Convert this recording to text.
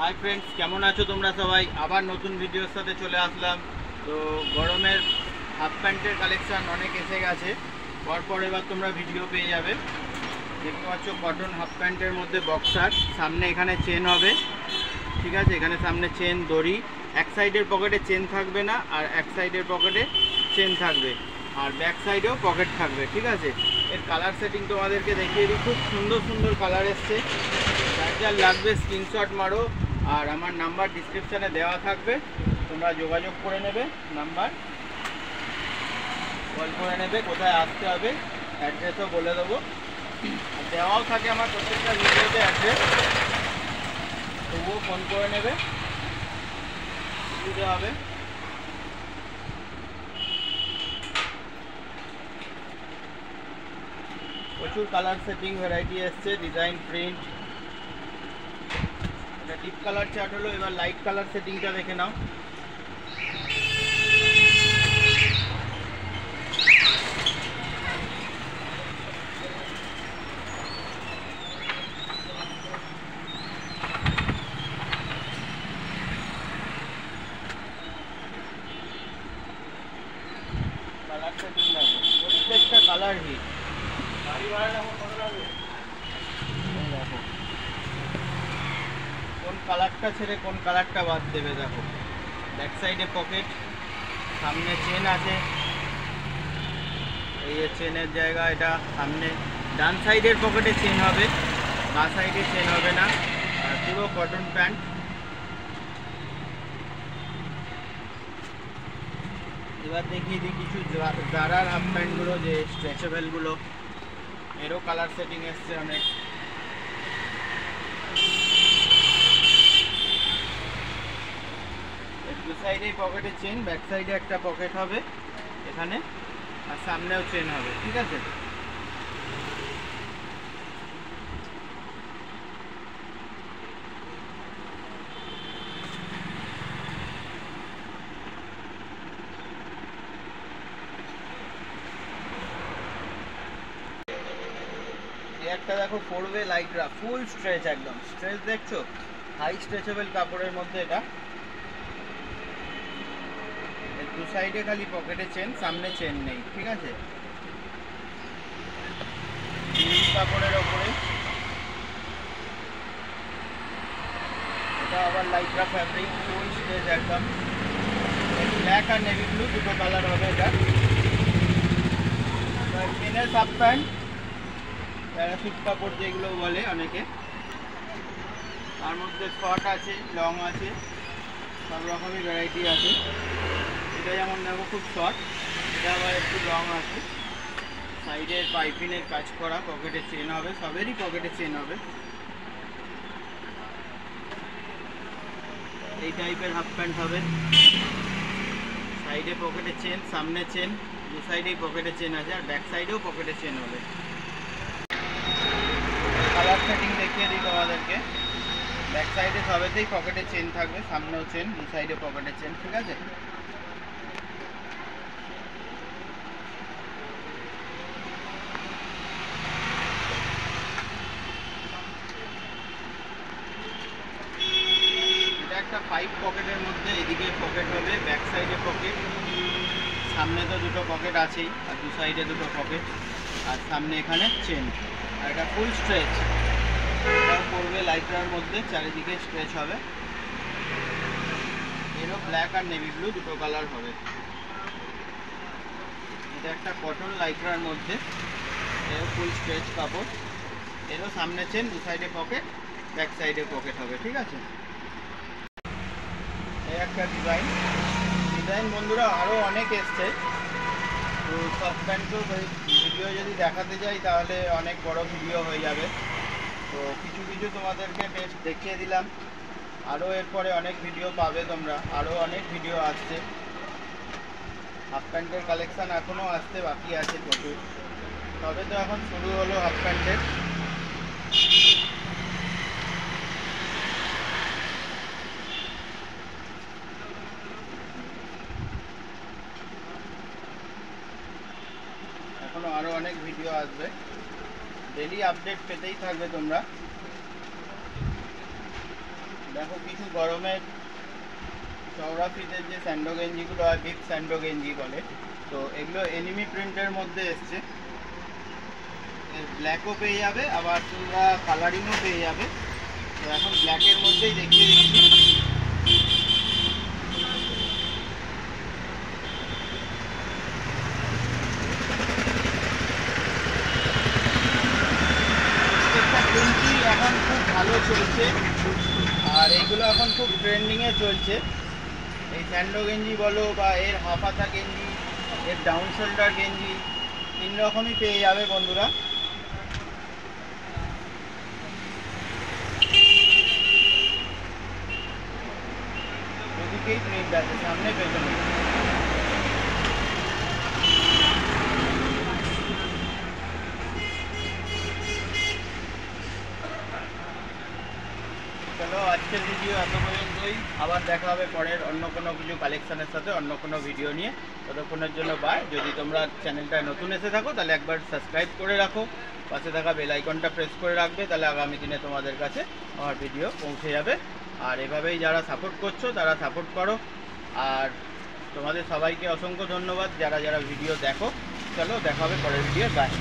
Hi friends केमन आछो तोमरा सबाई आबार नतून भिडियोर साथे चले आसलाम। तो गरमेर हाफ पैंटर कालेक्शन अनेक एसे गेछे परपर एबार तोमरा भिडियो पेये जाबे। देखते पाच्छो कटन हाफ पैंटर मध्य बक्सार सामने एखाने चेन होबे, ठीक आछे। एखाने सामने चेन दড়ি एक साइडेर पकेटे चेन थाकबे ना और एक साइडेर पकेटे चेन थाकबे और बैक साइडेও पकेट थाकबे, ठीक आछे। एर कालार सेटिंग तोमादेरके देखिए दिই, खूब सुंदर सुंदर कालार एसेছে। যার যার লাগবে স্ক্রিনশট মারো আর আমার নাম্বার ডেসক্রিপশনে দেওয়া থাকবে, তোমরা যোগাযোগ করে নেবে। নাম্বার কল করে নেবে, কোথায় আসতে হবে অ্যাড্রেসও বলে দেবো। আর দেওয়াও থাকে আমার প্রত্যেকটা ভিডিওতে অ্যাড্রেস, তবুও ফোন করে নেবে, সুবিধা হবে। প্রচুর কালার সেটিং ভ্যারাইটি এসছে, ডিজাইন প্রিন্ট। এটা ডিপ কালার চার্ট হলো, এবার লাইট কালার সেটিংটা দেখে নাও। কালার সেটিং দেখো, প্রত্যেকটা কালার হিট। গাড়ি ভাড়া দেখো কত লাগবে, দেখো কোন কালারটা ছেড়ে কোন কালারটা বাদ দেবে। দেখো ব্যাক সাইডে পকেট, সামনে চেন আছে, এই যে চেনের জায়গা, এটা সামনে ডান সাইডের পকেটে চেন হবে, বাঁ সাইডে চেন হবে না। আর পুরো কটন প্যান্ট। এবার দেখিয়ে দিই কিছু জারার হাফ প্যান্টগুলো, যে স্ট্রেচেবলগুলো, এরও কালার সেটিং এসছে অনেক। দু সাইডে পকেটে চেন, ব্যাক সাইডে একটা পকেট হবে এখানে, আর সামনেও চেন হবে, ঠিক আছে। একটা দেখো 4-ওয়ে লাইটরা, ফুল স্ট্রেচ, একদম স্ট্রেচ দেখছো, হাই স্ট্রেচেবল কাপড়ের মধ্যে এটা। দু সাইডে খালি পকেটে চেন, সামনে চেন নেই, ঠিক আছে। কাপড়ের ওপরে এটা আবার লাইটরা ফ্যাব্রিক, ফুল স্ট্রেচ একদম। ব্ল্যাক আর নেভি ব্লু দুটো কালার হবে এটা। চেনের হাফ প্যান্ট, প্যারাসুট কাপড় যেগুলো বলে অনেকে, তার মধ্যে শর্ট আছে, লং আছে, সব রকমই ভ্যারাইটি আছে। এটা যেমন দেখো খুব শর্ট, এটা আবার একটু লং আছে, সাইডের পাইপিনের কাজ করা, পকেটে চেন হবে, সবেরই পকেটে চেন হবে। এই টাইপের হাফ প্যান্ট হবে, সাইডে পকেটে চেন, সামনে চেন, দু সাইডেই পকেটে চেন আছে, আর ব্যাক সাইডেও পকেটে চেন হবে। কালার সেটিং দেখিয়ে দিই তোমাদেরকে। ব্যাক সাইডে সবেতেই পকেটে চেন থাকবে, সামনেও চেন, দু সাইডে পকেটে চেন, ঠিক আছে। এটা একটা 5 পকেটের মধ্যে, এদিকে পকেট হবে, ব্যাক সাইডে পকেট, সামনে তো দুটো পকেট আছেই, আর দু সাইডে দুটো পকেট, আর সামনে এখানে চেন। আর এটা ফুল স্ট্রেচ, এটাও পড়বে লাইটরার মধ্যে, চারিদিকে স্ট্রেচ হবে। এরও ব্ল্যাক আর নেভি ব্লু দুটো কালার হবে। এটা একটা কটন লাইটরার মধ্যে, এরও ফুল স্ট্রেচ কাপড়, এরও সামনে চেন, দু সাইডে পকেট, ব্যাক সাইডে পকেট হবে, ঠিক আছে। এই একটা ডিজাইন বন্ধুরা আরও অনেক এসছে। তো সব প্যান্টও ভিডিও যদি দেখাতে যাই তাহলে অনেক বড় ভিডিও হয়ে যাবে। তো কিছু কিছু তোমাদেরকে বেশ দেখিয়ে দিলাম, আরও এরপরে অনেক ভিডিও পাবে তোমরা, আরও অনেক ভিডিও আসছে। হাফ প্যান্টের কালেকশান এখনও আসতে বাকি আছে প্রচুর, তবে তো এখন শুরু হলো হাফ প্যান্টের। এখনো আরও অনেক ভিডিও আসবে, डेली अपडेट पेतेई थाकबे तोमरा। দেখো কিছু গরমের চওড়া ফিতের যে স্যান্ডো গেঞ্জিগুলো হয়, বিগ স্যান্ডো গেঞ্জি বলে, তো এগুলো এনিমি প্রিন্টের মধ্যে এসছে। ব্ল্যাকও পেয়ে যাবে, আবার তোমরা কালারিংও পেয়ে যাবে। তো এখন ব্ল্যাকের মধ্যেই দেখিয়ে দিচ্ছি। এখন খুব ভালো চলছে, আর এইগুলো এখন খুব ট্রেন্ডিংয়ে চলছে। এই স্যান্ডো গেঞ্জি বলো বা এর হাফ হাতা গেঞ্জি, এর ডাউন শোল্ডার গেঞ্জি, 3 রকমই পেয়ে যাবে বন্ধুরা। দুদিকেই প্রিন্ট আছে, সামনে পেছনে। চলো আজকের ভিডিও এত পর্যন্তই, আবার দেখা হবে পরের অন্য কোনো কিছু কালেকশানের সাথে, অন্য কোনো ভিডিও নিয়ে। ততক্ষণের জন্য বাই। যদি তোমরা চ্যানেলটায় নতুন এসে থাকো তাহলে একবার সাবস্ক্রাইব করে রাখো, পাশে থাকা বেল আইকনটা প্রেস করে রাখবে, তাহলে আগামী দিনে তোমাদের কাছে আমার ভিডিও পৌঁছে যাবে। আর এভাবেই যারা সাপোর্ট করছো তারা সাপোর্ট করো, আর তোমাদের সবাইকে অসংখ্য ধন্যবাদ যারা যারা ভিডিও দেখো। চলো দেখা হবে পরের ভিডিও, বাই।